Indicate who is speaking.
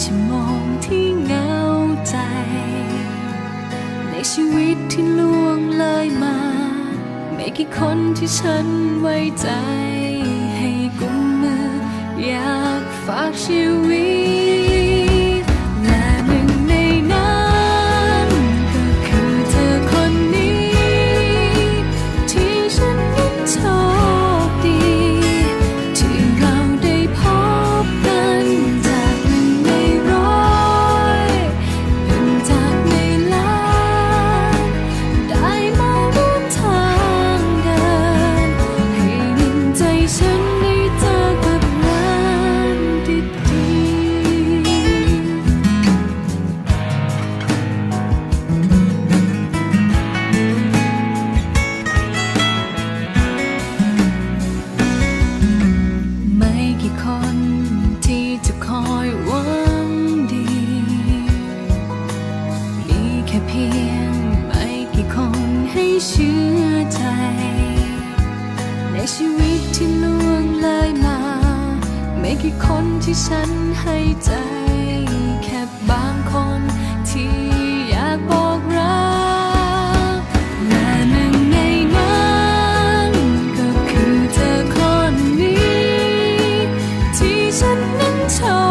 Speaker 1: ชั่วโมงที่เหงาใจในชีวิตที่ล่วงเลยมาไม่กี่คนที่ฉันไว้ใจให้กุมมืออยากฝากชีวิตและหนึ่งในนั้นก็คือเธอคนนี้ที่ฉันนั้นโชคดีที่เราได้พบกันจากหนึ่งในร้อยหนึ่งจากในล้านได้มาร่วมทางเดินให้หนึ่งใจฉันได้เจอกับงานดีๆไม่กี่คนที่จะคอยหวังดีมีแค่เพียงไม่กี่คนให้เชื่อใจในชีวิตที่ล่วงเลยมาไม่กี่คนที่ฉันให้ใจแค่บางคนที่อยากบอกรักและหนึ่งในนั้นก็คือเธอคนนี้ที่ฉันนั้นโชค